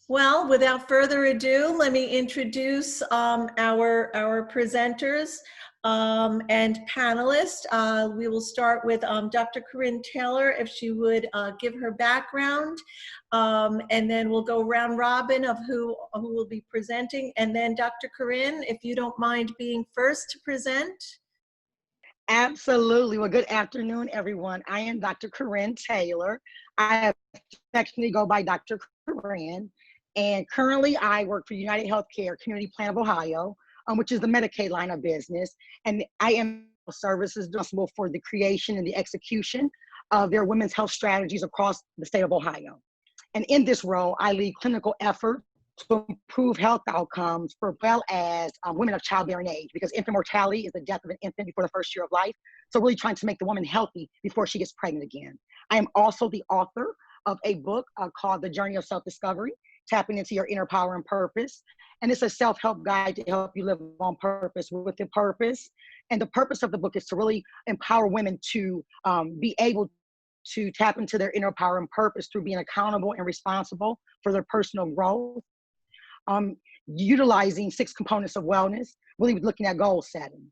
Well, without further ado, let me introduce our presenters and panelists. We will start with Dr. Corinn Taylor, if she would give her background, and then we'll go round robin of who will be presenting. And then Dr. Corinn, if you don't mind being first to present. Absolutely. Well, good afternoon, everyone. I am Dr. Corinn Taylor. I affectionately go by Dr. Corinn, and currently I work for UnitedHealth Community Plan of Ohio, which is the Medicaid line of business, and I am services responsible for the creation and the execution of their women's health strategies across the state of Ohio. And in this role, I lead clinical efforts to improve health outcomes for well as women of childbearing age, because infant mortality is the death of an infant before the first year of life. So really trying to make the woman healthy before she gets pregnant again. I am also the author of a book called The Journey of Self-Discovery, Tapping into Your Inner Power and Purpose. And it's a self-help guide to help you live on purpose with a purpose. And the purpose of the book is to really empower women to be able to tap into their inner power and purpose through being accountable and responsible for their personal growth. Utilizing 6 components of wellness, really looking at goal setting.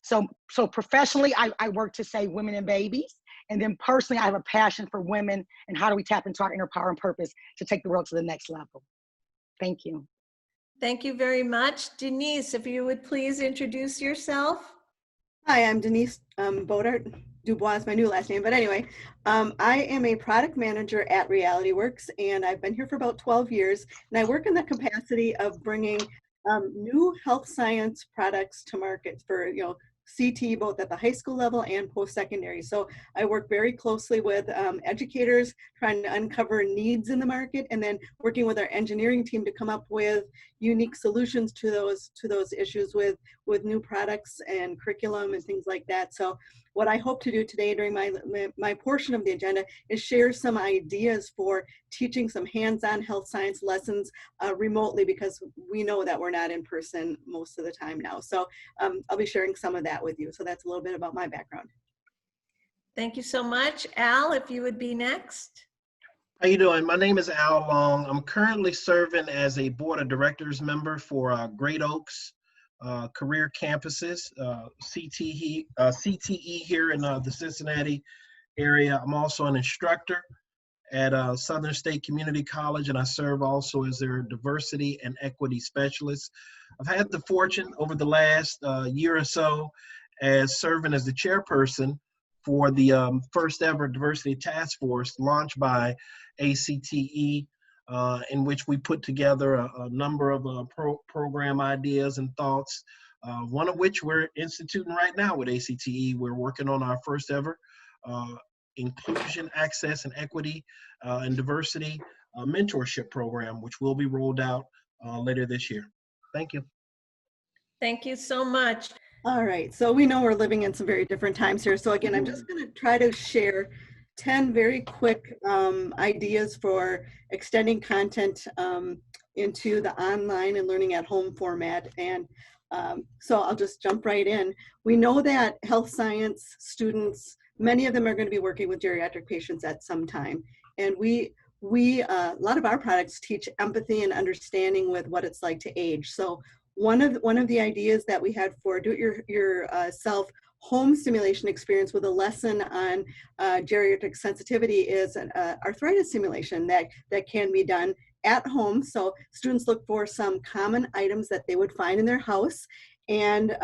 So professionally, I work to save women and babies. And then personally, I have a passion for women and how do we tap into our inner power and purpose to take the world to the next level. Thank you. Thank you very much. Denise, if you would please introduce yourself. Hi, I'm Denise Bodart. Dubois is my new last name, but anyway, I am a product manager at Realityworks, and I've been here for about 12 years, and I work in the capacity of bringing new health science products to market for, CT, both at the high school level and post-secondary. So I work very closely with educators, trying to uncover needs in the market, and then working with our engineering team to come up with unique solutions to those issues with new products and curriculum and things like that. So what I hope to do today during my portion of the agenda is share some ideas for teaching some hands-on health science lessons remotely, because we know that we're not in person most of the time now. So I'll be sharing some of that with you. So that's a little bit about my background. Thank you so much. Al, if you would be next. How you doing? My name is Al Long. I'm currently serving as a board of directors member for Great Oaks career campuses, CTE here in the Cincinnati area. I'm also an instructor at Southern State Community College, and I serve also as their diversity and equity specialist. I've had the fortune over the last year or so as serving as the chairperson for the first ever diversity task force launched by ACTE, in which we put together a number of program ideas and thoughts, one of which we're instituting right now with ACTE. We're working on our first ever inclusion, access, and equity and diversity mentorship program, which will be rolled out later this year. Thank you. Thank you so much. All right, so we know we're living in some very different times here. So again, I'm just going to try to share 10 very quick ideas for extending content into the online and learning at home format. And so I'll just jump right in. We know that health science students, many of them are going to be working with geriatric patients at some time. And a lot of our products teach empathy and understanding with what it's like to age. So one of the ideas that we had for do-it-yourself home simulation experience with a lesson on geriatric sensitivity is an arthritis simulation that can be done at home. So students look for some common items that they would find in their house, and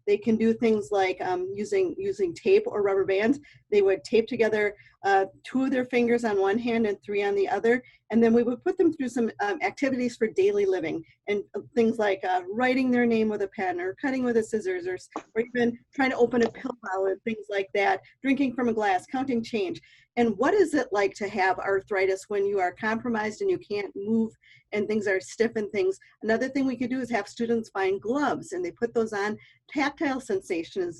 they can do things like using tape or rubber bands. They would tape together 2 of their fingers on one hand and 3 on the other, and then we would put them through some activities for daily living, and things like writing their name with a pen, or cutting with a scissors, or even trying to open a pill bottle and things like that, drinking from a glass, counting change. And what is it like to have arthritis when you are compromised and you can't move and things are stiff and things? Another thing we could do is have students find gloves, and they put those on. Tactile sensation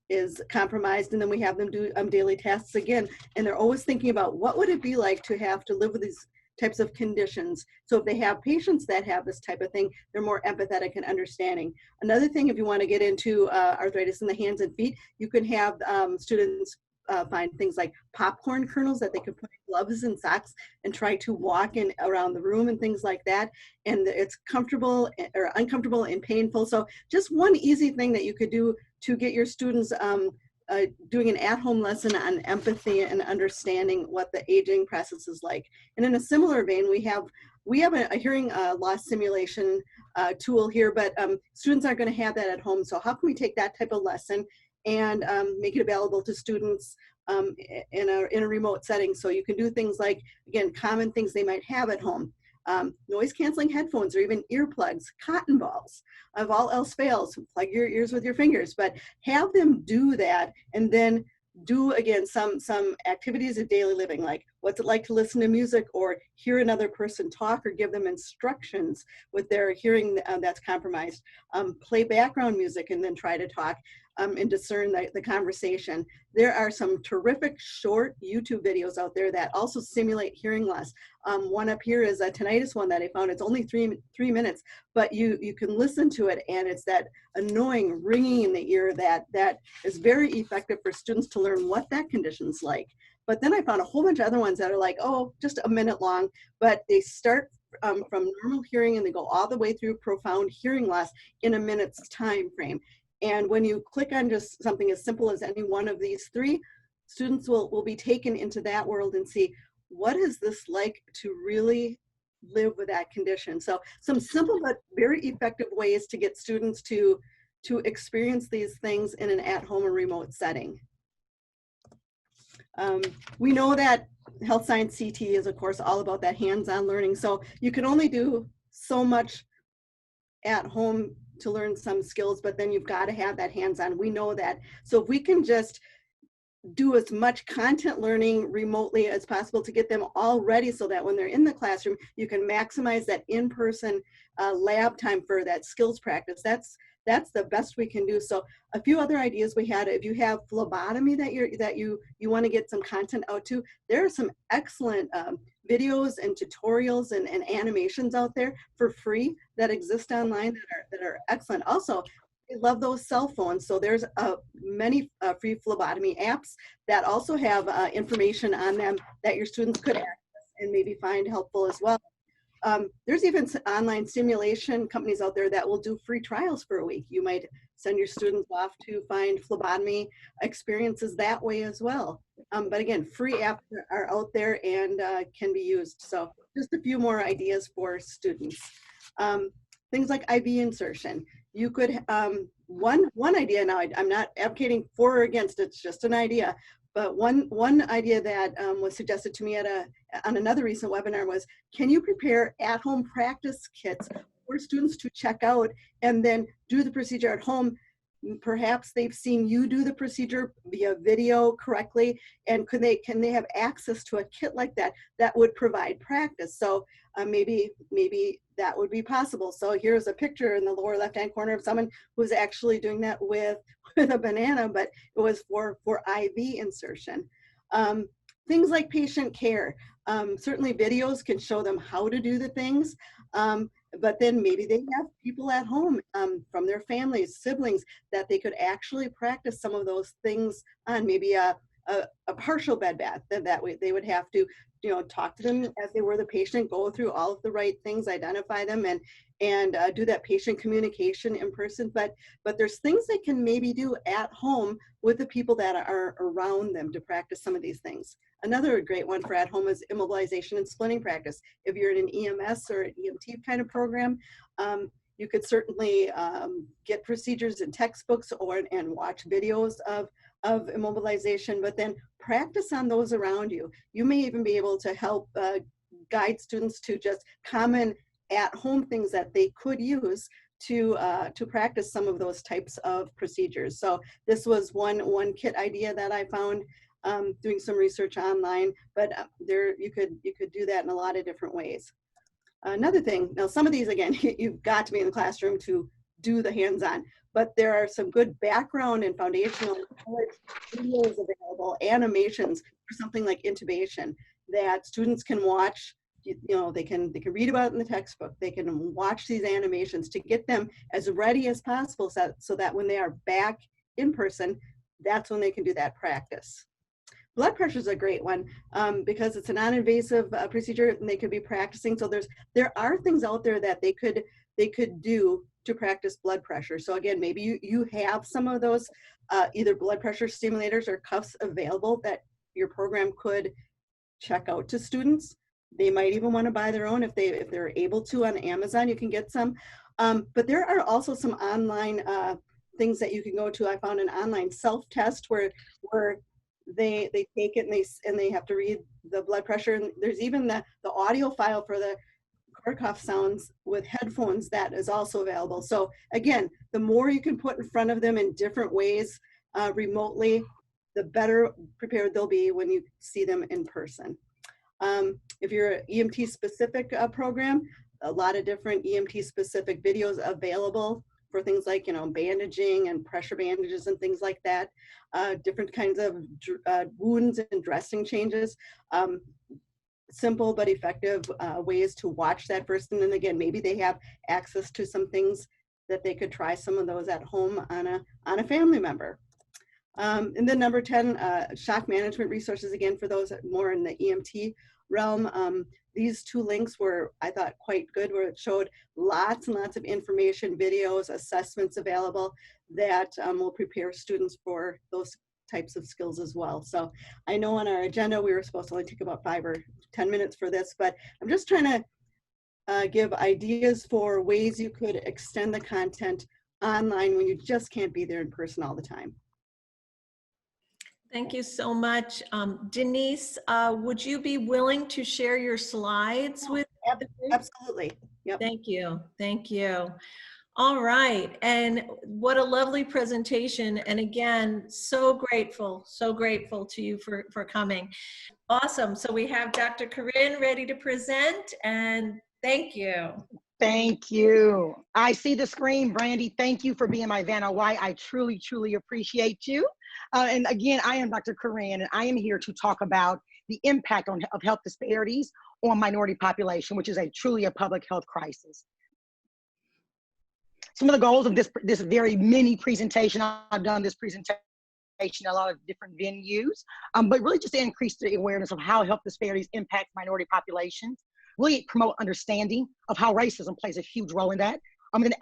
is compromised, and then we have them do daily tasks again. And they're always thinking about what would it be like to have to live with these types of conditions. So if they have patients that have this type of thing, they're more empathetic and understanding. Another thing, if you want to get into arthritis in the hands and feet, you can have students find things like popcorn kernels that they could put in gloves and socks and try to walk in around the room and things like that. And it's comfortable or uncomfortable and painful. So just one easy thing that you could do to get your students doing an at-home lesson on empathy and understanding what the aging process is like. And in a similar vein, we have a hearing loss simulation tool here, but students aren't going to have that at home. So how can we take that type of lesson and make it available to students in a remote setting? So you can do things like, again, common things they might have at home. Noise canceling headphones or even earplugs, cotton balls. If all else fails, plug your ears with your fingers, but have them do that and then do, again, some activities of daily living, like what's it like to listen to music or hear another person talk, or give them instructions with their hearing that's compromised. Play background music and then try to talk and discern the conversation. There are some terrific short YouTube videos out there that also simulate hearing loss. One up here is a tinnitus one that I found. It's only three minutes, but you can listen to it, and it's that annoying ringing in the ear that is very effective for students to learn what that condition's like. But then I found a whole bunch of other ones that are like, oh, just a minute long, but they start from normal hearing and they go all the way through profound hearing loss in a minute's time frame. And when you click on just something as simple as any one of these three, students will be taken into that world and see, what is this like to really live with that condition? So some simple but very effective ways to get students to experience these things in an at-home or remote setting. We know that health science CT is, of course, all about that hands-on learning. So you can only do so much at home to learn some skills, but then you've got to have that hands-on. We know that. So if we can just do as much content learning remotely as possible to get them all ready so that when they're in the classroom, you can maximize that in-person lab time for that skills practice. That's the best we can do. So a few other ideas we had: if you have phlebotomy that you want to get some content out to, there are some excellent videos and tutorials and animations out there for free that exist online that are excellent. Also, I love those cell phones. So there's many free phlebotomy apps that also have information on them that your students could access and maybe find helpful as well. There's even online simulation companies out there that will do free trials for a week. You might send your students off to find phlebotomy experiences that way as well. But again, free apps are out there and can be used. So just a few more ideas for students. Things like IV insertion. You could, one idea, now I'm not advocating for or against, it's just an idea, but one idea that was suggested to me on another recent webinar was, can you prepare at-home practice kits for students to check out and then do the procedure at home? Perhaps they've seen you do the procedure via video correctly, and can they have access to a kit like that would provide practice? So maybe that would be possible. So here's a picture in the lower left-hand corner of someone who's actually doing that with a banana, but it was for IV insertion. Things like patient care. Certainly videos can show them how to do the things, but then maybe they have people at home from their families, siblings, that they could actually practice some of those things on. Maybe a partial bed bath, that way they would have to, talk to them as they were the patient, go through all of the right things, identify them, and do that patient communication in person. But there's things they can maybe do at home with the people that are around them to practice some of these things. Another great one for at home is immobilization and splinting practice. If you're in an EMS or an EMT kind of program, you could certainly get procedures in textbooks and watch videos of immobilization, but then practice on those around you. You may even be able to help guide students to just common at-home things that they could use to practice some of those types of procedures. So this was one kit idea that I found doing some research online, but you could do that in a lot of different ways. Another thing, now some of these, again, you've got to be in the classroom to do the hands-on, but there are some good background and foundational videos available, animations for something like intubation that students can watch. They can read about it in the textbook. They can watch these animations to get them as ready as possible so that when they are back in person, that's when they can do that practice. blood pressure is a great one because it's a non-invasive procedure and they could be practicing. So there are things out there that they could do to practice blood pressure. So again, maybe you have some of those either blood pressure stimulators or cuffs available that your program could check out to students. They might even want to buy their own if they're able to on Amazon. You can get some, but there are also some online things that you can go to. I found an online self-test where they take it and they have to read the blood pressure, and there's even the audio file for the core cuff sounds with headphones that is also available. So again, the more you can put in front of them in different ways remotely, the better prepared they'll be when you see them in person. If you're an EMT specific program, a lot of different EMT specific videos available for things like, bandaging and pressure bandages and things like that, different kinds of wounds and dressing changes, simple but effective ways to watch that person. And again, maybe they have access to some things that they could try some of those at home on a family member. And then number 10, shock management resources, again, for those more in the EMT realm. These two links were, I thought, quite good, where it showed lots and lots of information, videos, assessments available that will prepare students for those types of skills as well. So I know on our agenda, we were supposed to only take about 5 or 10 minutes for this, but I'm just trying to give ideas for ways you could extend the content online when you just can't be there in person all the time. Thank you so much. Denise, would you be willing to share your slides with the group? Absolutely. Yep. Thank you. Thank you. All right. And what a lovely presentation. And again, so grateful to you for coming. Awesome. So we have Dr. Corinn ready to present, and thank you. Thank you. I see the screen, Brandy. Thank you for being my Vanna White. I truly, truly appreciate you. And again, I am Dr. Corinn, and I am here to talk about the impact of health disparities on minority population, which is truly a public health crisis. Some of the goals of this very mini presentation, I've done this presentation in a lot of different venues, but really just to increase the awareness of how health disparities impact minority populations, really promote understanding of how racism plays a huge role in that. And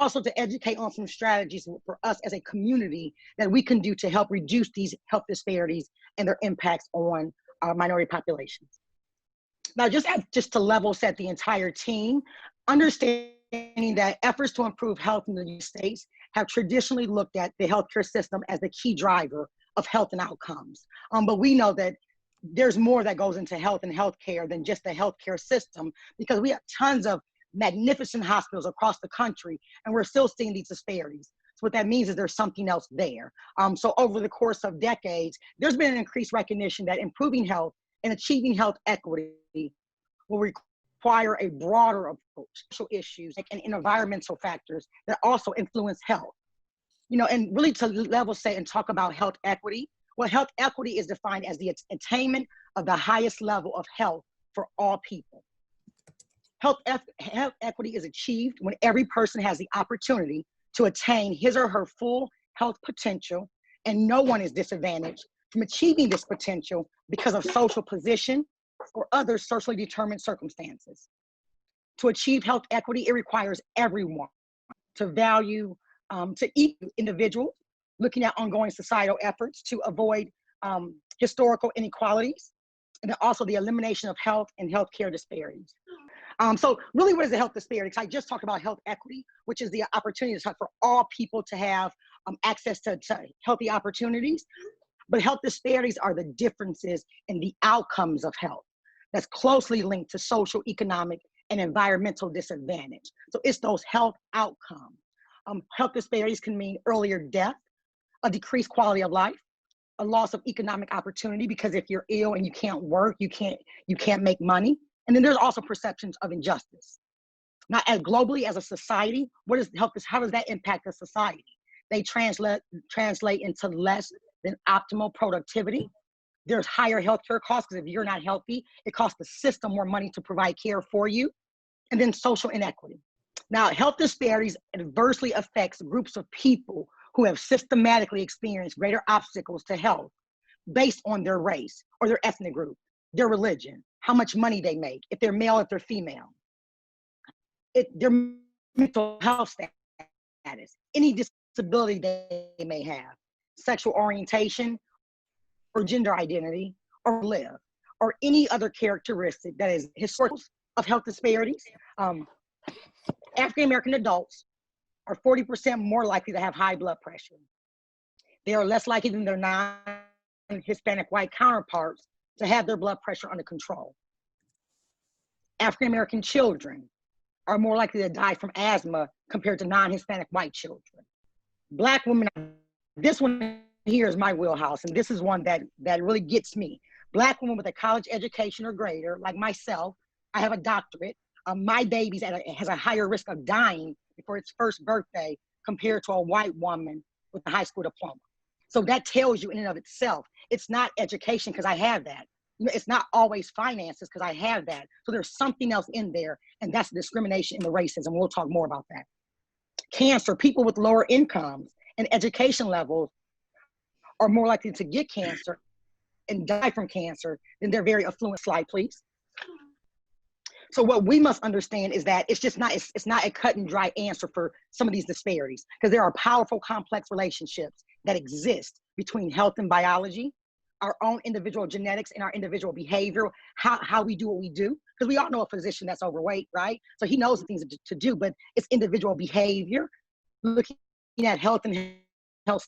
also to educate on some strategies for us as a community that we can do to help reduce these health disparities and their impacts on our minority populations. Now, just to level set the entire team, understanding that efforts to improve health in the United States have traditionally looked at the healthcare system as the key driver of health and outcomes. But we know that there's more that goes into health and healthcare than just the healthcare system, because we have tons of magnificent hospitals across the country, and we're still seeing these disparities. So what that means is there's something else there. So over the course of decades, there's been an increased recognition that improving health and achieving health equity will require a broader approach to social issues and environmental factors that also influence health. And really to level set and talk about health equity, well, health equity is defined as the attainment of the highest level of health for all people. Health equity is achieved when every person has the opportunity to attain his or her full health potential, and no one is disadvantaged from achieving this potential because of social position or other socially determined circumstances. To achieve health equity, it requires everyone to value, to each individual, looking at ongoing societal efforts to avoid historical inequalities, and then also the elimination of health and healthcare disparities. So really, what is the health disparity? I just talked about health equity, which is the opportunity for all people to have access to healthy opportunities. But health disparities are the differences in the outcomes of health that's closely linked to social, economic, and environmental disadvantage. So it's those health outcomes. Health disparities can mean earlier death, a decreased quality of life, a loss of economic opportunity, because if you're ill and you can't work, you can't make money. And then there's also perceptions of injustice. Now, as globally as a society, how does that impact a society? They translate into less than optimal productivity. There's higher healthcare costs, because if you're not healthy, it costs the system more money to provide care for you. And then social inequity. Now, health disparities adversely affects groups of people who have systematically experienced greater obstacles to health, based on their race or their ethnic group, their religion, how much money they make, if they're male, if they're female, their mental health status, any disability they may have, sexual orientation or gender identity, or live, or any other characteristic that is historical of health disparities. African American adults are 40% more likely to have high blood pressure. They are less likely than their non-Hispanic white counterparts to have their blood pressure under control. African American children are more likely to die from asthma compared to non-Hispanic white children. Black women, this one here is my wheelhouse, and this is one that really gets me. Black women with a college education or greater, like myself, I have a doctorate. My baby's has a higher risk of dying before its first birthday compared to a white woman with a high school diploma. So that tells you in and of itself, it's not education because I have that. It's not always finances because I have that. So there's something else in there, and that's the discrimination and the racism. We'll talk more about that. Cancer, people with lower incomes and education levels are more likely to get cancer and die from cancer than their very affluent. Slide, please. So what we must understand is that it's not a cut and dry answer for some of these disparities, because there are powerful, complex relationships that exist between health and biology, our own individual genetics and our individual behavior, how we do what we do. Because we all know a physician that's overweight, right? So he knows the things to do, but it's individual behavior, looking at health and health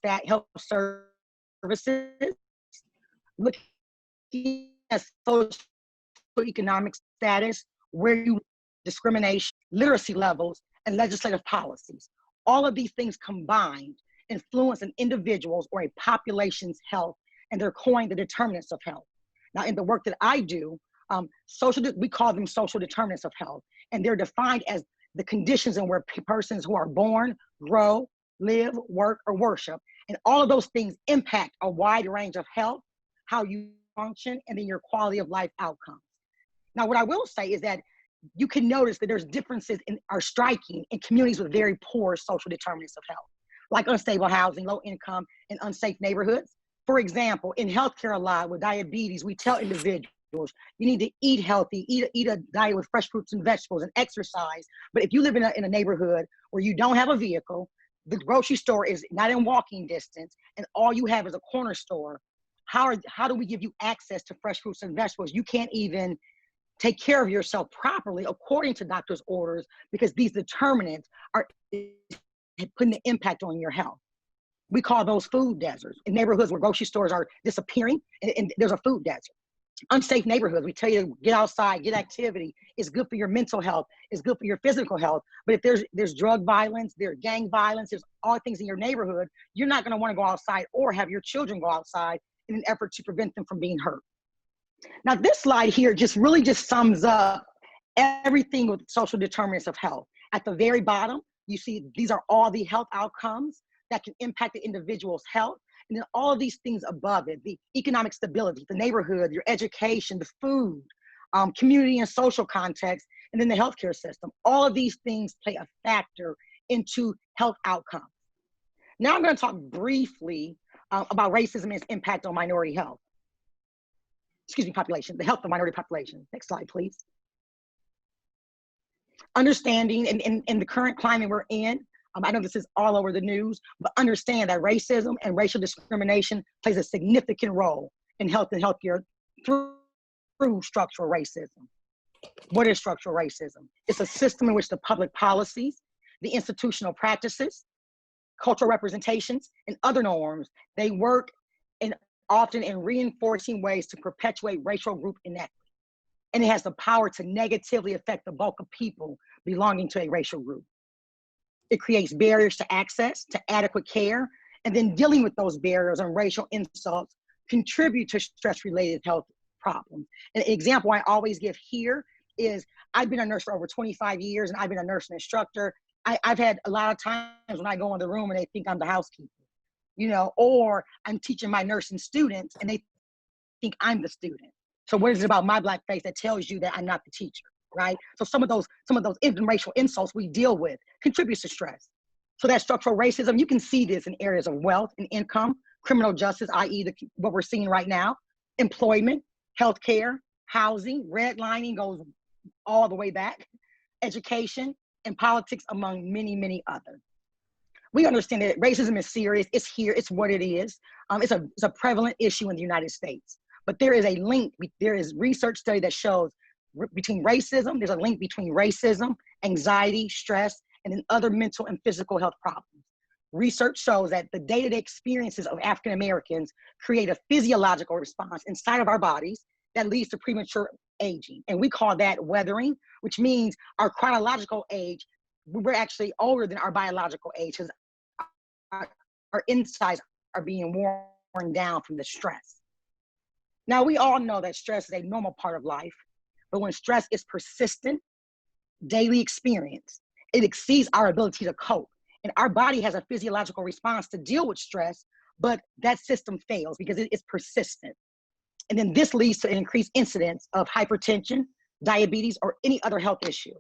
services, looking at socioeconomic status, where you discrimination, literacy levels, and legislative policies. All of these things combined influence an individual's or a population's health, and they're coined the determinants of health. Now, in the work that I do, we call them social determinants of health, and they're defined as the conditions in where persons who are born, grow, live, work, or worship. And all of those things impact a wide range of health, how you function, and then your quality of life outcomes. Now, what I will say is that you can notice that there's differences are striking in communities with very poor social determinants of health, like unstable housing, low income, and unsafe neighborhoods. For example, in healthcare a lot with diabetes, we tell individuals, you need to eat healthy, eat a diet with fresh fruits and vegetables and exercise. But if you live in a neighborhood where you don't have a vehicle, the grocery store is not in walking distance, and all you have is a corner store, how do we give you access to fresh fruits and vegetables? You can't even take care of yourself properly according to doctor's orders, because these determinants are putting an impact on your health. We call those food deserts. In neighborhoods where grocery stores are disappearing, and there's a food desert. Unsafe neighborhoods, we tell you to get outside, get activity. It's good for your mental health. It's good for your physical health. But if there's drug violence, there's gang violence, there's all things in your neighborhood, you're not going to want to go outside or have your children go outside in an effort to prevent them from being hurt. Now, this slide here just sums up everything with social determinants of health. At the very bottom, you see these are all the health outcomes that can impact the individual's health. And then all of these things above it, the economic stability, the neighborhood, your education, the food, community and social context, and then the healthcare system. All of these things play a factor into health outcomes. Now I'm going to talk briefly about racism and its impact on minority health. Population, the health of minority population. Next slide, please. Understanding in the current climate we're in, I know this is all over the news, but understand that racism and racial discrimination plays a significant role in health and healthcare through structural racism. What is structural racism? It's a system in which the public policies, the institutional practices, cultural representations, and other norms, they work often in reinforcing ways to perpetuate racial group inequity. And it has the power to negatively affect the bulk of people belonging to a racial group. It creates barriers to access to adequate care, and then dealing with those barriers and racial insults contribute to stress-related health problems. An example I always give here is I've been a nurse for over 25 years, and I've been a nurse and instructor. I've had a lot of times when I go in the room and they think I'm the housekeeper, or I'm teaching my nursing students and they think I'm the student. So what is it about my black face that tells you that I'm not the teacher, right? So some of those racial insults we deal with contributes to stress. So that structural racism, you can see this in areas of wealth and income, criminal justice, i.e. what we're seeing right now, employment, healthcare, housing, redlining goes all the way back, education, and politics, among many, many others. We understand that racism is serious. It's here. It's what it is. It's a prevalent issue in the United States. But there is a link. There is research study that shows between racism. There's a link between racism, anxiety, stress, and then other mental and physical health problems. Research shows that the day-to-day experiences of African Americans create a physiological response inside of our bodies that leads to premature aging. And we call that weathering, which means our chronological age, we're actually older than our biological age because our insides are being worn down from the stress. Now, we all know that stress is a normal part of life, but when stress is persistent, daily experience, it exceeds our ability to cope. And our body has a physiological response to deal with stress, but that system fails because it is persistent. And then this leads to an increased incidence of hypertension, diabetes, or any other health issue.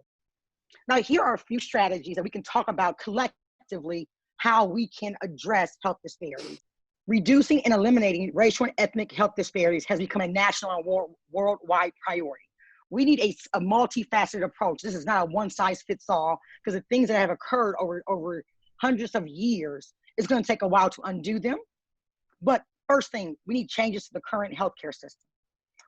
Now, here are a few strategies that we can talk about collectively how we can address health disparities. Reducing and eliminating racial and ethnic health disparities has become a national and worldwide priority. We need a multifaceted approach. This is not a one-size-fits-all, because the things that have occurred over hundreds of years, it's going to take a while to undo them. But first thing, we need changes to the current healthcare system.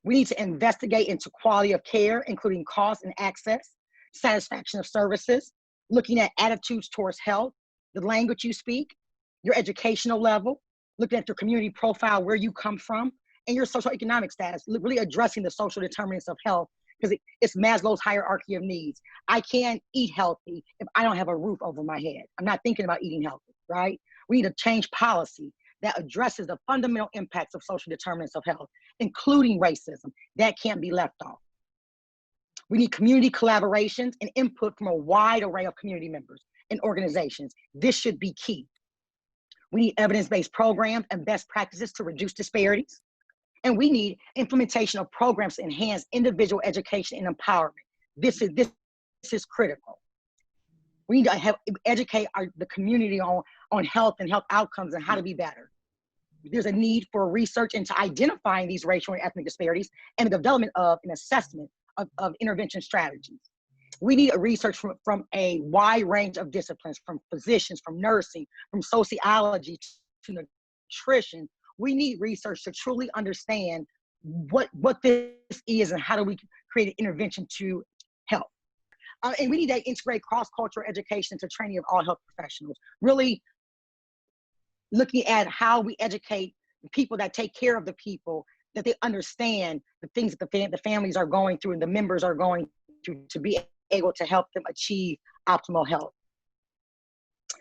We need to investigate into quality of care, including cost and access, satisfaction of services, looking at attitudes towards health, the language you speak, your educational level, looking at your community profile, where you come from, and your socioeconomic status, really addressing the social determinants of health, because it's Maslow's hierarchy of needs. I can't eat healthy if I don't have a roof over my head. I'm not thinking about eating healthy, right? We need to change policy that addresses the fundamental impacts of social determinants of health, including racism. That can't be left off. We need community collaborations and input from a wide array of community members and organizations. This should be key. We need evidence-based programs and best practices to reduce disparities. And we need implementation of programs to enhance individual education and empowerment. This is critical. We need to educate the community on health and health outcomes and how to be better. There's a need for research into identifying these racial and ethnic disparities and the development of an assessment of intervention strategies. We need a research from a wide range of disciplines, from physicians, from nursing, from sociology to nutrition. We need research to truly understand what this is and how do we create an intervention to help. And we need to integrate cross-cultural education to training of all health professionals, really looking at how we educate the people that take care of the people, that they understand the things that the families are going through and the members are going through to be able to help them achieve optimal health.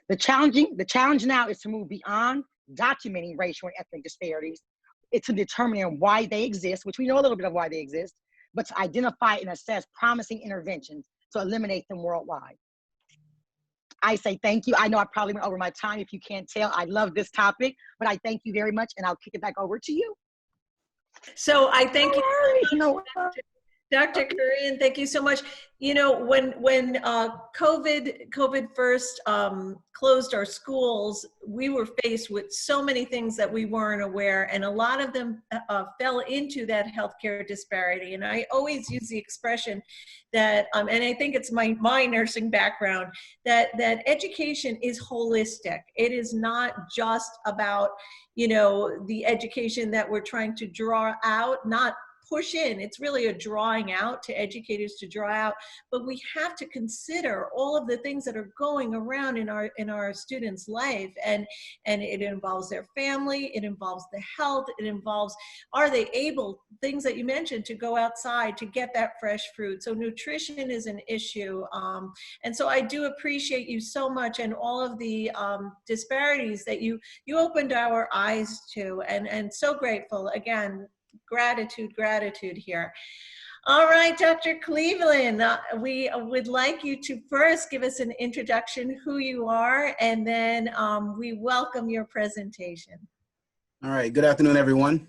The challenge now is to move beyond documenting racial and ethnic disparities. It's to determine why they exist, which we know a little bit of why they exist, but to identify and assess promising interventions to eliminate them worldwide. I say thank you. I know I probably went over my time. If you can't tell, I love this topic, but I thank you very much, and I'll kick it back over to you. So I thank you, No, Dr. Corinn, thank you so much. You know, when COVID first closed our schools, we were faced with so many things that we weren't aware, and a lot of them fell into that healthcare disparity. And I always use the expression that, and I think it's my nursing background, that education is holistic. It is not just about, you know, the education that we're trying to draw out, not push in. It's really a drawing out to educators to draw out, but we have to consider all of the things that are going around in our students' life, and it involves their family, it involves the health, it involves, are they able, things that you mentioned, to go outside to get that fresh fruit. So nutrition is an issue, and so I do appreciate you so much, and all of the disparities that you opened our eyes to, and so grateful. Again, gratitude here. All right, Dr. Cleveland, we would like you to first give us an introduction, who you are, and then we welcome your presentation. All right, good afternoon, everyone.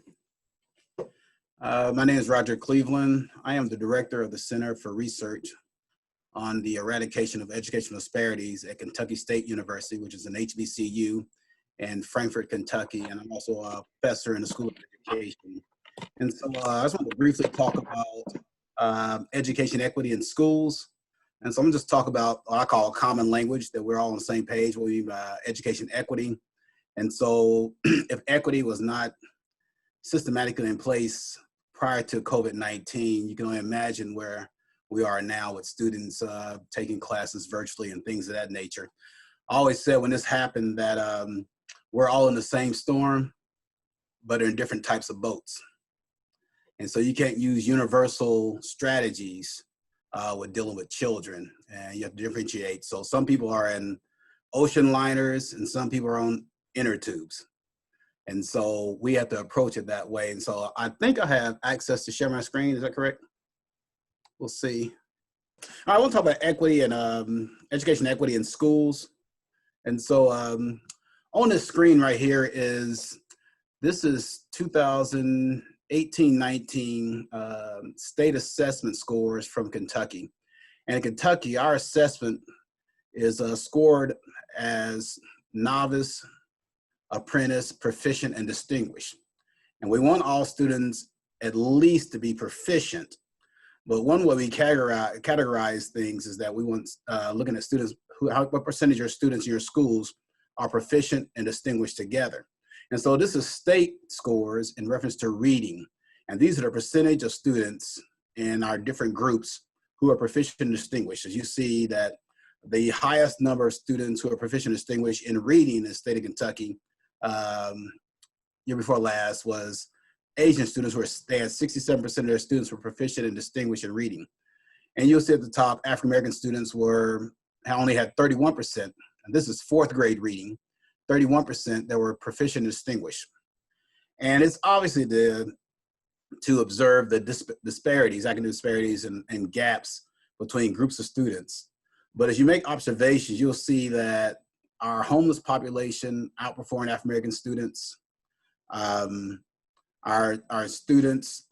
My name is Roger Cleveland. I am the director of the Center for Research on the Eradication of Educational Disparities at Kentucky State University, which is an HBCU in Frankfort, Kentucky, and I'm also a professor in the School of Education. And so I just want to briefly talk about education equity in schools. And so I'm going to just talk about what I call common language, that we're all on the same page, what we mean by education equity. And so if equity was not systematically in place prior to COVID-19, you can only imagine where we are now with students taking classes virtually and things of that nature. I always said when this happened that we're all in the same storm, but in different types of boats. And so you can't use universal strategies with dealing with children, and you have to differentiate. So some people are in ocean liners and some people are on inner tubes. And so we have to approach it that way. And so I think I have access to share my screen. Is that correct? We'll see. All right, I want to talk about equity and education equity in schools. And so on this screen right here this is 2018-19 state assessment scores from Kentucky. And in Kentucky, our assessment is scored as novice, apprentice, proficient, and distinguished. And we want all students at least to be proficient. But one way we categorize things is that we want looking at students, what percentage of students in your schools are proficient and distinguished together. And so this is state scores in reference to reading. And these are the percentage of students in our different groups who are proficient and distinguished. As you see that the highest number of students who are proficient and distinguished in reading in the state of Kentucky year before last was Asian students, they had 67% of their students were proficient and distinguished in reading. And you'll see at the top, African-American students only had 31%, and this is fourth grade reading, 31% that were proficient and distinguished. And it's obviously to observe the disparities, academic disparities and gaps between groups of students. But as you make observations, you'll see that our homeless population outperforming African-American students, our students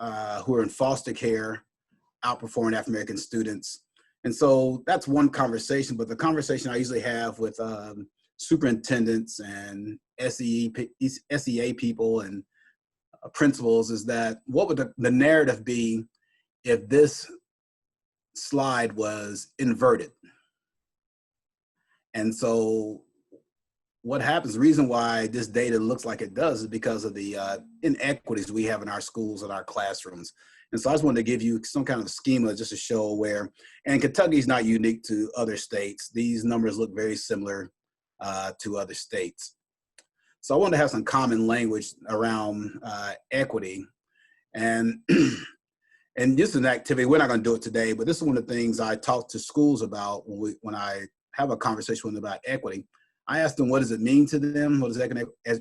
who are in foster care outperforming African-American students. And so that's one conversation, but the conversation I usually have with superintendents and SEA people and principals is that what would the narrative be if this slide was inverted? And so what happens, the reason why this data looks like it does is because of the inequities we have in our schools and our classrooms. And so I just wanted to give you some kind of schema just to show where, and Kentucky is not unique to other states. These numbers look very similar to other states. So I wanted to have some common language around equity. And, and this is an activity, we're not gonna do it today, but this is one of the things I talk to schools about when I have a conversation with them about equity. I ask them, what does it mean to them? What does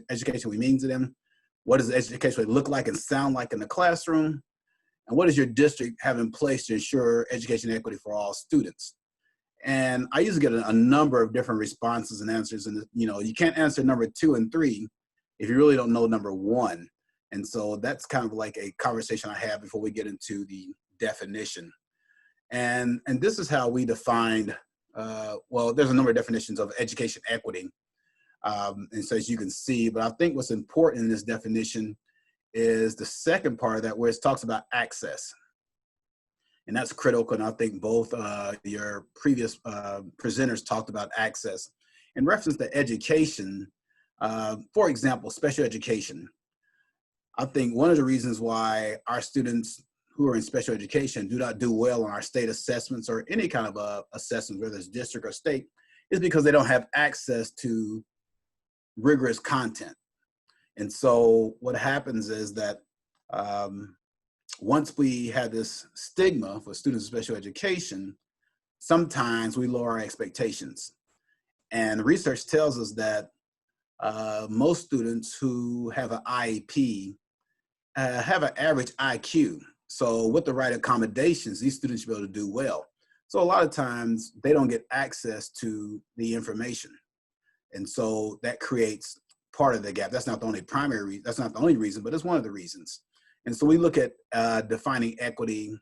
education mean to them? What does education look like and sound like in the classroom? And what does your district have in place to ensure education equity for all students? And I usually get a number of different responses and answers. And you can't answer number 2 and 3 if you really don't know number 1. And so that's kind of like a conversation I have before we get into the definition. And this is how we defined, well, there's a number of definitions of education equity. And so as you can see, but I think what's important in this definition is the second part of that, where it talks about access. And that's critical, and I think both your previous presenters talked about access. In reference to education, for example, special education, I think one of the reasons why our students who are in special education do not do well on our state assessments or any kind of assessments, whether it's district or state, is because they don't have access to rigorous content. And so what happens is that once we have this stigma for students in special education, sometimes we lower our expectations. And research tells us that most students who have an IEP have an average IQ. So with the right accommodations, these students should be able to do well. So a lot of times they don't get access to the information. And so that creates part of the gap. That's not the only primary, that's not the only reason, but it's one of the reasons. And so we look at defining equity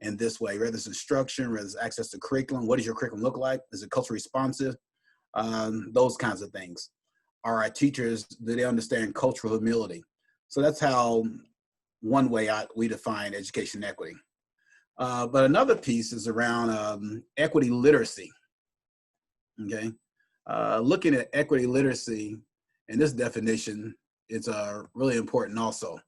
in this way, whether it's instruction, whether it's access to curriculum, what does your curriculum look like? Is it culturally responsive? Those kinds of things. are our teachers, do they understand cultural humility? So that's how one way we define education equity. But another piece is around equity literacy, okay? Looking at equity literacy, and this definition is really important also.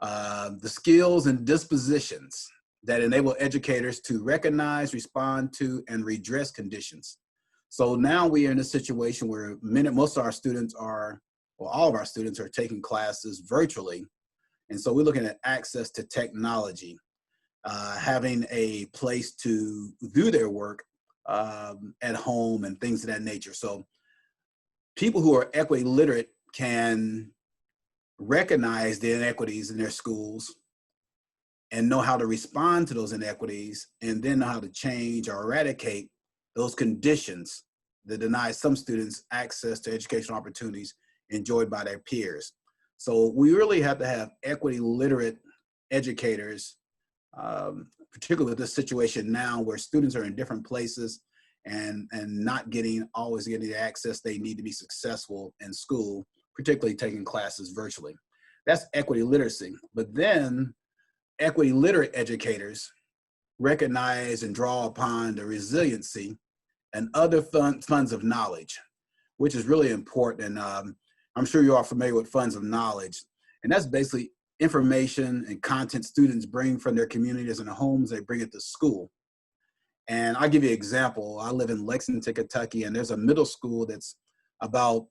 The skills and dispositions that enable educators to recognize, respond to, and redress conditions. So now we are in a situation where most of our students are, well, all of our students are taking classes virtually. And so we're looking at access to technology, having a place to do their work at home and things of that nature. So people who are equity literate can recognize the inequities in their schools and know how to respond to those inequities, and then know how to change or eradicate those conditions that deny some students access to educational opportunities enjoyed by their peers. So we really have to have equity literate educators, particularly with this situation now where students are in different places and not always getting the access they need to be successful in school, particularly taking classes virtually. That's equity literacy. But then equity literate educators recognize and draw upon the resiliency and other funds of knowledge, which is really important. And I'm sure you are familiar with funds of knowledge. And that's basically information and content students bring from their communities and their homes, they bring it to school. And I'll give you an example. I live in Lexington, Kentucky, and there's a middle school that's about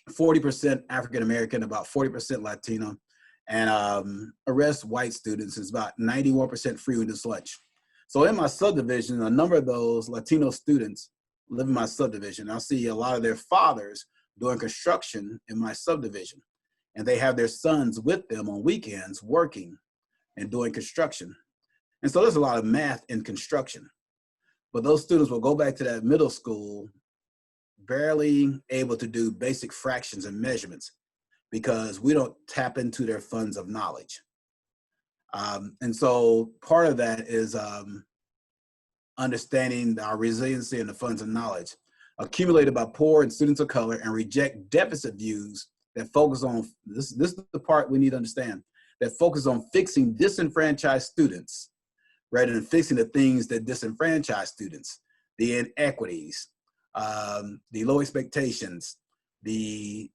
40% African-American, about 40% Latino, and the rest white students. Is about 91% free reduced lunch. So in my subdivision, a number of those Latino students live in my subdivision. I'll see a lot of their fathers doing construction in my subdivision, and they have their sons with them on weekends working and doing construction. And so there's a lot of math in construction, but those students will go back to that middle school barely able to do basic fractions and measurements because we don't tap into their funds of knowledge. And so part of that is understanding our resiliency and the funds of knowledge accumulated by poor and students of color, and reject deficit views that focus on, this is the part we need to understand, that focus on fixing disenfranchised students rather than fixing the things that disenfranchise students, the inequities, the low expectations, the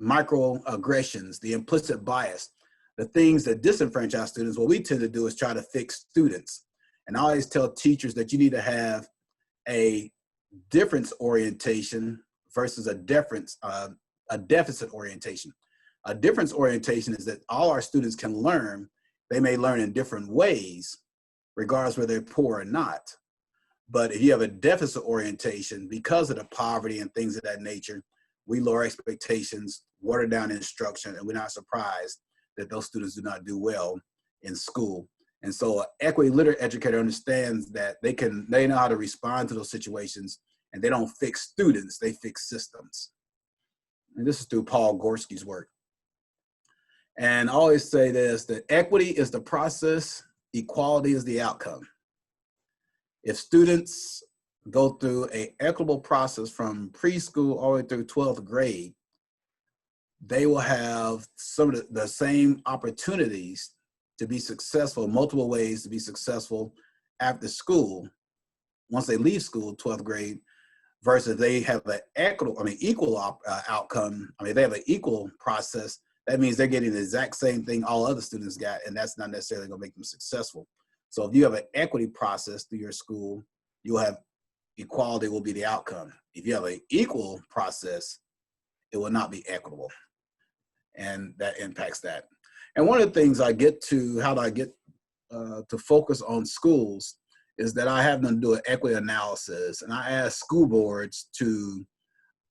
microaggressions, the implicit bias, the things that disenfranchise students. What we tend to do is try to fix students. And I always tell teachers that you need to have a difference orientation versus a deficit orientation. A difference orientation is that all our students can learn. They may learn in different ways, regardless whether they're poor or not. But if you have a deficit orientation, because of the poverty and things of that nature, we lower expectations, water down instruction, and we're not surprised that those students do not do well in school. And so an equity literate educator understands that they know how to respond to those situations, and they don't fix students, they fix systems. And this is through Paul Gorski's work. And I always say this, that equity is the process, equality is the outcome. If students go through an equitable process from preschool all the way through 12th grade, they will have some of the same opportunities to be successful, multiple ways to be successful after school, once they leave school, 12th grade, versus they have an equal outcome. I mean, they have an equal process. That means they're getting the exact same thing all other students got, and that's not necessarily gonna make them successful. So if you have an equity process through your school, you'll have equality will be the outcome. If you have an equal process, it will not be equitable. And that impacts that. And one of the things I get to, how do I get to focus on schools, is that I have them do an equity analysis, and I ask school boards to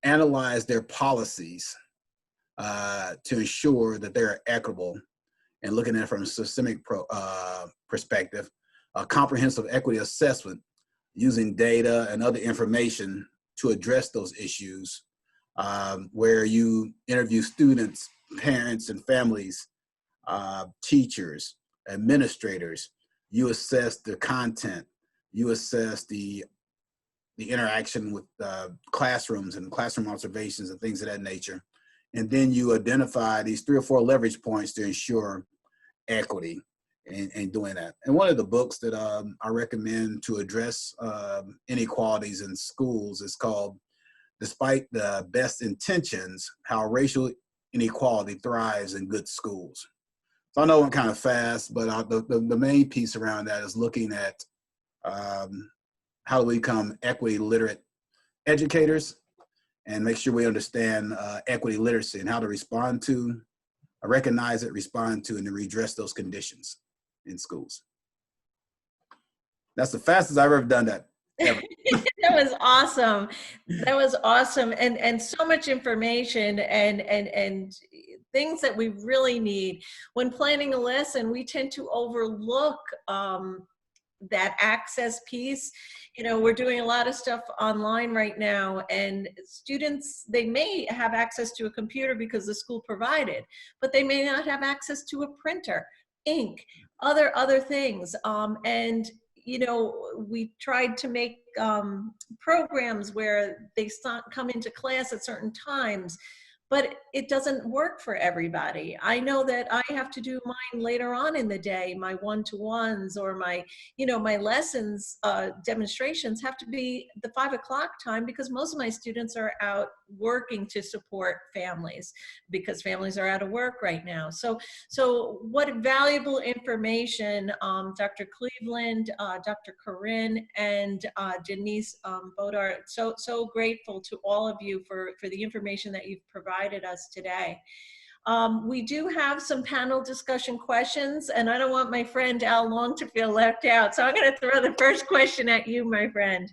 analyze their policies to ensure that they're equitable, and looking at it from a systemic perspective, a comprehensive equity assessment using data and other information to address those issues, where you interview students, parents, and families, teachers, administrators. You assess the content, you assess the the interaction with classrooms and classroom observations and things of that nature. And then you identify these 3 or 4 leverage points to ensure equity in doing that. And one of the books that I recommend to address inequalities in schools is called Despite the Best Intentions, How Racial Inequality Thrives in Good Schools. So I know I'm kind of fast, but the main piece around that is looking at how do we become equity literate educators and make sure we understand equity literacy and how to respond to, recognize it, respond to, and to redress those conditions in schools. That's the fastest I've ever done that, ever. That was awesome. That was awesome. And so much information and things that we really need. When planning a lesson, we tend to overlook that access piece. You know, we're doing a lot of stuff online right now, and students, they may have access to a computer because the school provided, but they may not have access to a printer, ink, other things. And you know, we tried to make programs where they come into class at certain times, but it doesn't work for everybody. I know that I have to do mine later on in the day, my one-to-ones or my, you know, my lessons, demonstrations have to be the 5 o'clock time because most of my students are out working to support families because families are out of work right now. So what valuable information, Dr. Cleveland, Dr. Corinn, and Denise Bodart. So grateful to all of you for the information that you've provided us today. We do have some panel discussion questions, and I don't want my friend Al Long to feel left out, so I'm going to throw the first question at you, my friend.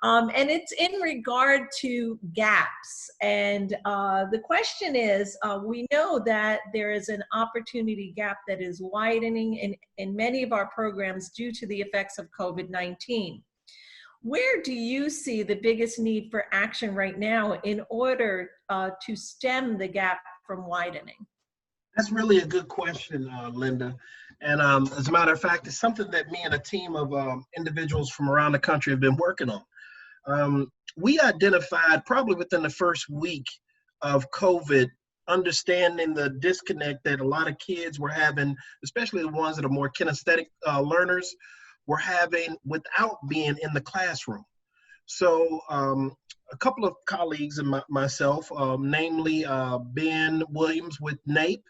And it's in regard to gaps. And the question is, we know that there is an opportunity gap that is widening in many of our programs due to the effects of COVID-19. Where do you see the biggest need for action right now in order to stem the gap from widening? That's really a good question, Linda. And as a matter of fact, it's something that me and a team of individuals from around the country have been working on. We identified probably within the first week of COVID, understanding the disconnect that a lot of kids were having, especially the ones that are more kinesthetic learners, were having without being in the classroom. So a couple of colleagues and myself, namely Ben Williams with NAPE,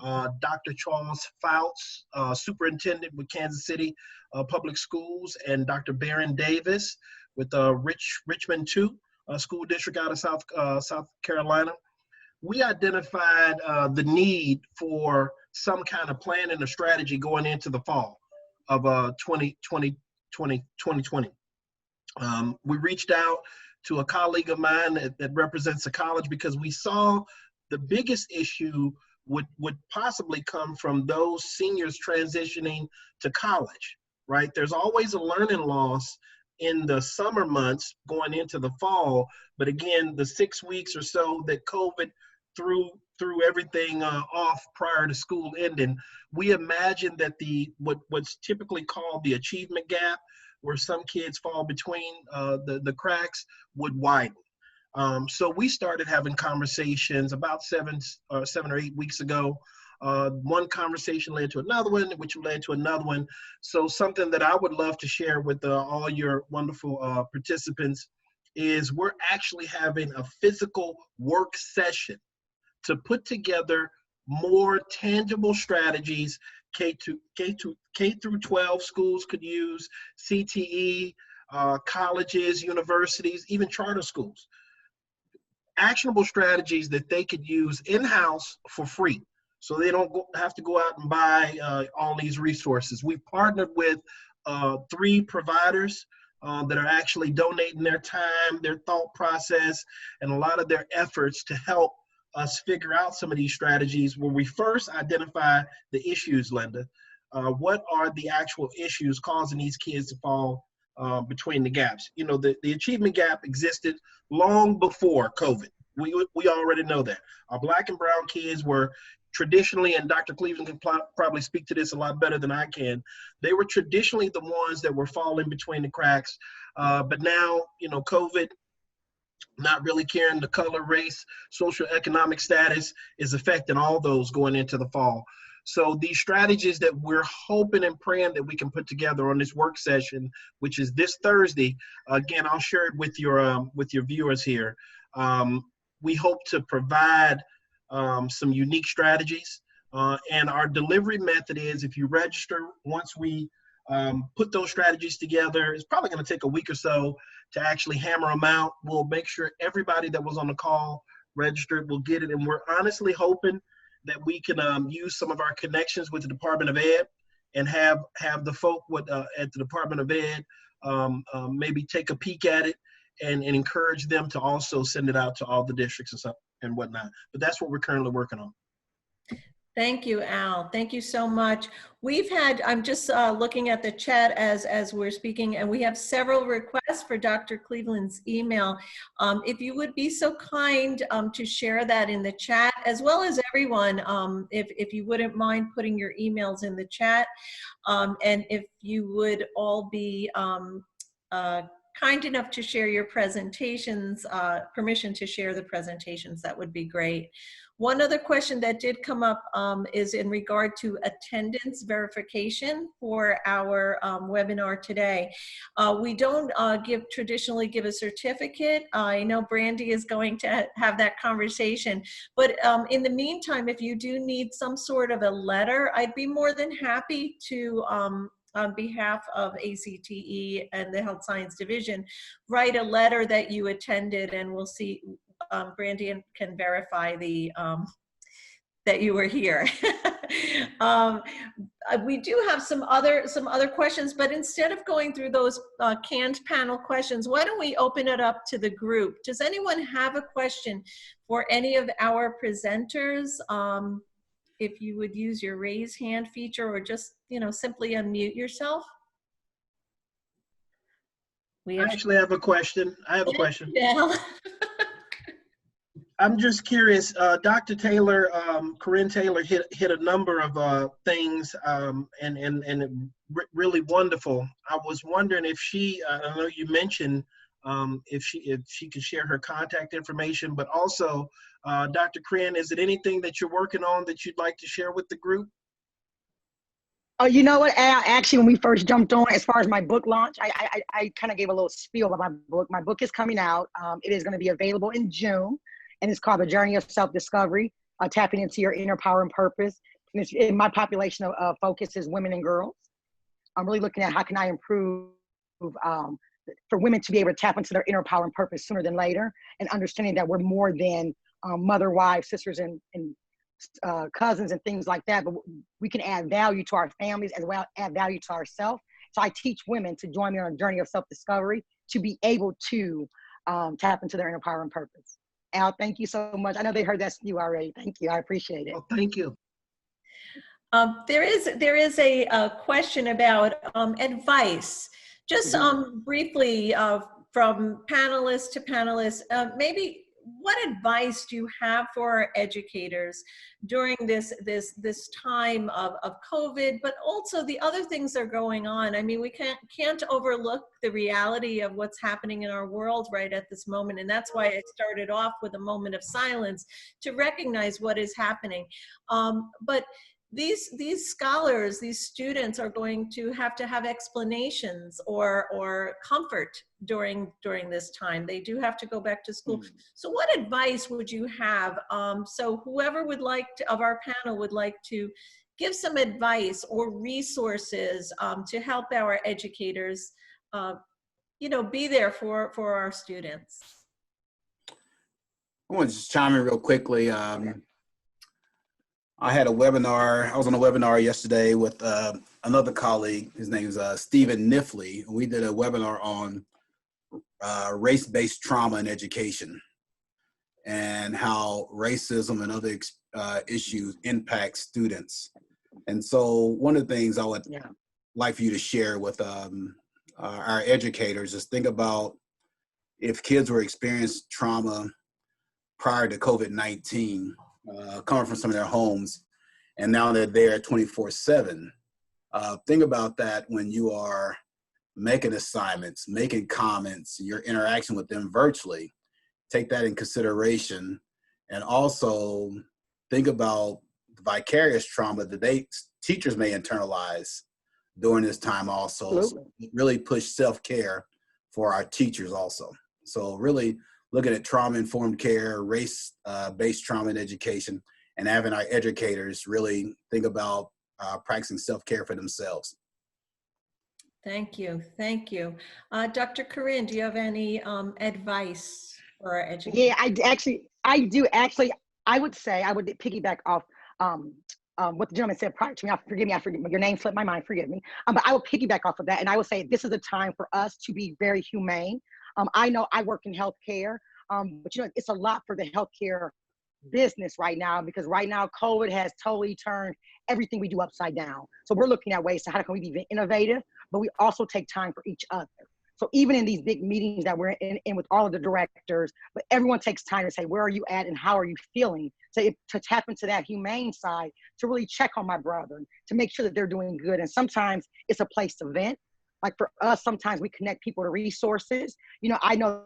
Dr. Charles Fouts, superintendent with Kansas City Public Schools, and Dr. Baron Davis with Richmond 2 school district out of South Carolina. We identified the need for some kind of plan and a strategy going into the fall of 2020. We reached out to a colleague of mine that represents a college because we saw the biggest issue would possibly come from those seniors transitioning to college, right? There's always a learning loss in the summer months going into the fall, but again, the 6 weeks or so that COVID threw everything off prior to school ending, we imagine that what's typically called the achievement gap, where some kids fall between the cracks, would widen. So we started having conversations about 7 or 8 weeks ago. One conversation led to another one, which led to another one. So something that I would love to share with all your wonderful participants is we're actually having a physical work session to put together more tangible strategies K through 12 schools could use, CTE, colleges, universities, even charter schools. Actionable strategies that they could use in-house for free, so they don't have to go out and buy all these resources. We've partnered with 3 providers that are actually donating their time, their thought process, and a lot of their efforts to help us figure out some of these strategies where we first identify the issues, Linda. What are the actual issues causing these kids to fall between the gaps? You know, the achievement gap existed long before COVID, We already know that. Our Black and brown kids were traditionally, and Dr. Cleveland can probably speak to this a lot better than I can, they were traditionally the ones that were falling between the cracks. But now, you know, COVID, not really caring the color, race, social economic status is affecting all those going into the fall. So these strategies that we're hoping and praying that we can put together on this work session, which is this Thursday, again, I'll share it with your viewers here. We hope to provide some unique strategies, and our delivery method is, if you register, once we put those strategies together, it's probably going to take a week or so to actually hammer them out. We'll make sure everybody that was on the call registered will get it, and we're honestly hoping that we can use some of our connections with the Department of Ed and have the folk at the Department of Ed maybe take a peek at it and encourage them to also send it out to all the districts and whatnot. But that's what we're currently working on. Thank you, Al. Thank you so much. We've had, I'm just looking at the chat as we're speaking, and we have several requests for Dr. Cleveland's email. If you would be so kind to share that in the chat, as well as everyone, if you wouldn't mind putting your emails in the chat, and if you would all be kind enough to share your presentations, permission to share the presentations, that would be great. One other question that did come up is in regard to attendance verification for our webinar today. We don't traditionally give a certificate. I know Brandy is going to have that conversation, but in the meantime, if you do need some sort of a letter, I'd be more than happy to, on behalf of ACTE and the Health Science Division, write a letter that you attended, and we'll see. Brandy can verify that you were here. We do have some other questions, but instead of going through those canned panel questions, why don't we open it up to the group? Does anyone have a question for any of our presenters? If you would use your raise hand feature, or just, you know, simply unmute yourself. I actually have a question. I have a question. Yeah. I'm just curious, Dr. Taylor, Corinn Taylor hit a number of things, and really wonderful. I was wondering if she, I know you mentioned if she could share her contact information, but also, Dr. Corinn, is it anything that you're working on that you'd like to share with the group? Oh, you know what, Al, actually, when we first jumped on, as far as my book launch, I kind of gave a little spiel about my book. My book is coming out. It is going to be available in June, and it's called The Journey of Self-Discovery, Tapping into Your Inner Power and Purpose. And my population of focus is women and girls. I'm really looking at how can I improve for women to be able to tap into their inner power and purpose sooner than later, and understanding that we're more than mother, wives, sisters, and cousins and things like that, but we can add value to our families as well, add value to ourselves. So I teach women to join me on a journey of self-discovery to be able to tap into their inner power and purpose. Al, thank you so much. I know they heard that from you already. Thank you. I appreciate it. Oh, thank you. There is a question about advice. Just briefly, from panelist to panelist, maybe what advice do you have for our educators during this time of COVID, but also the other things that are going on? I mean, we can't overlook the reality of what's happening in our world right at this moment, and that's why I started off with a moment of silence to recognize what is happening. But these scholars, these students are going to have explanations or comfort during this time. They do have to go back to school. So what advice would you have? So whoever would like to, of our panel would like to give some advice or resources to help our educators, you know, be there for our students. I want to just chime in real quickly. I had a webinar. I was on a webinar yesterday with another colleague. His name is Stephen Nifley. We did a webinar on race-based trauma in education and how racism and other issues impact students. And so one of the things I would like for you to share with our educators is think about if kids were experiencing trauma, prior to COVID-19, coming from some of their homes, and now they're there 24/7. Think about that when you are making assignments, making comments, your interaction with them virtually. Take that in consideration, and also think about the vicarious trauma that teachers may internalize during this time also. So really push self-care for our teachers also. So really looking at trauma-informed care, race-based trauma in education, and having our educators really think about practicing self-care for themselves. Thank you. Thank you. Dr. Corinn, do you have any advice for our educators? Yeah, I do actually. I would say I would piggyback off what the gentleman said prior to me. Forgive me, your name slipped my mind. Forgive me. But I will piggyback off of that, and I would say this is a time for us to be very humane. I know I work in healthcare, but you know it's a lot for the healthcare business right now, because right now COVID has totally turned everything we do upside down. So we're looking at ways to how can we be innovative, but we also take time for each other. So even in these big meetings that we're in with all of the directors, but everyone takes time to say, where are you at and how are you feeling? So to tap into that humane side, to really check on my brother, to make sure that they're doing good. And sometimes it's a place to vent. Like for us, sometimes we connect people to resources. You know, I know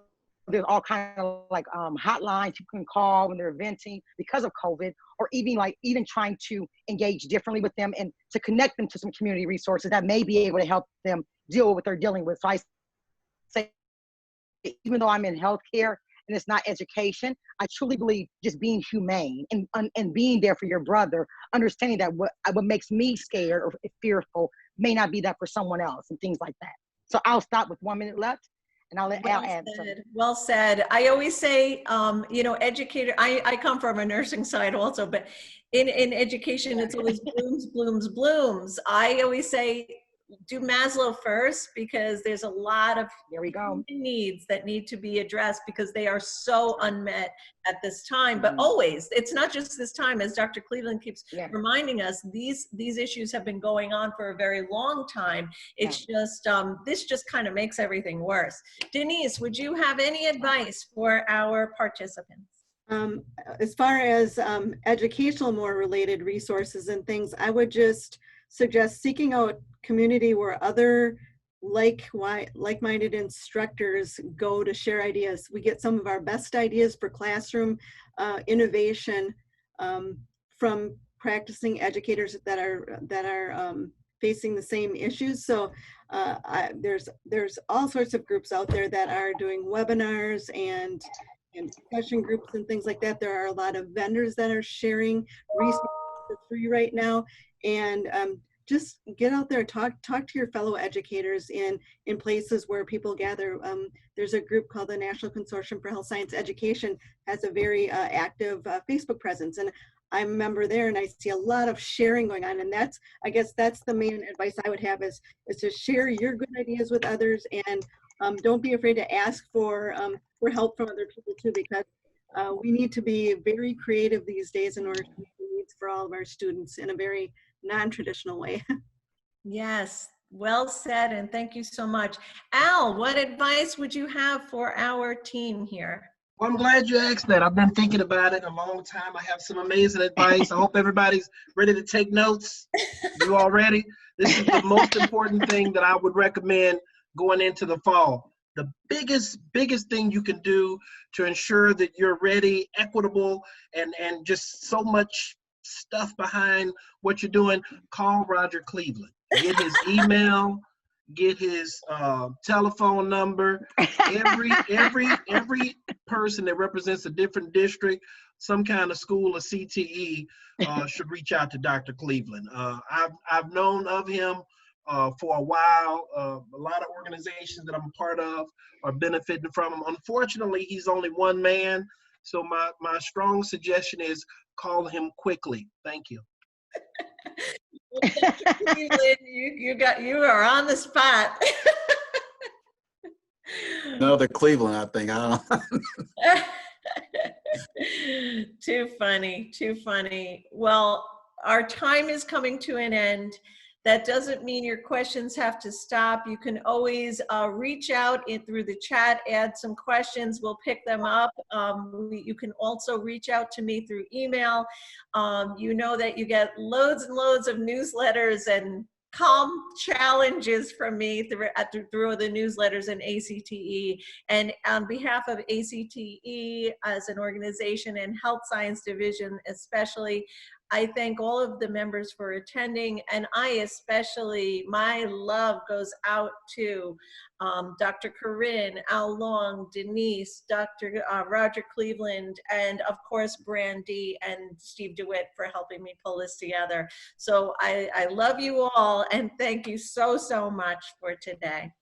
there's all kinds of like hotlines you can call when they're venting because of COVID, or even trying to engage differently with them and to connect them to some community resources that may be able to help them deal with what they're dealing with. So I say, even though I'm in healthcare and it's not education, I truly believe just being humane and being there for your brother, understanding that what makes me scared or fearful may not be that for someone else, and things like that. So I'll stop with 1 minute left. And I'll let Al add something. Well said. I always say, you know, educator, I come from a nursing side also, but in education, it's always blooms, blooms, blooms. I always say, do Maslow first, because there's a lot of needs that need to be addressed because they are so unmet at this time. But always, it's not just this time, as Dr. Cleveland keeps reminding us, these issues have been going on for a very long time. It's just, this just kind of makes everything worse. Denise, would you have any advice for our participants? As far as educational, more related resources and things, I would just suggest seeking out community where other like-minded instructors go to share ideas. We get some of our best ideas for classroom innovation from practicing educators that are facing the same issues. So there's all sorts of groups out there that are doing webinars and discussion groups and things like that. There are a lot of vendors that are sharing resources for free right now. And just get out there, talk to your fellow educators in places where people gather. There's a group called the National Consortium for Health Science Education, has a very active Facebook presence, and I'm a member there, and I see a lot of sharing going on. And I guess that's the main advice I would have is to share your good ideas with others, and don't be afraid to ask for help from other people too, because we need to be very creative these days in order to meet the needs for all of our students in a very non-traditional way. Yes, well said, and thank you so much. Al, what advice would you have for our team here? Well, I'm glad you asked that. I've been thinking about it a long time. I have some amazing advice. I hope everybody's ready to take notes. You all ready? This is the most important thing that I would recommend going into the fall. The biggest thing you can do to ensure that you're ready, equitable, and just so much stuff behind what you're doing, call Roger Cleveland. Get his email, get his telephone number. Every person that represents a different district, some kind of school or CTE should reach out to Dr. Cleveland. I've known of him for a while. A lot of organizations that I'm a part of are benefiting from him. Unfortunately, he's only one man. So my strong suggestion is call him quickly. Thank you. Well, Dr. Cleveland, you are on the spot. Another Cleveland, I think. I don't know. Too funny, too funny. Well, our time is coming to an end. That doesn't mean your questions have to stop. You can always reach out through the chat, add some questions, we'll pick them up. You can also reach out to me through email. You know that you get loads and loads of newsletters and calm challenges from me through the newsletters and ACTE. And on behalf of ACTE as an organization and Health Science Division especially, I thank all of the members for attending, and I especially, my love goes out to Dr. Corinn, Al Long, Denise, Dr. Roger Cleveland, and of course Brandy and Steve DeWitt for helping me pull this together. So I love you all, and thank you so, so much for today.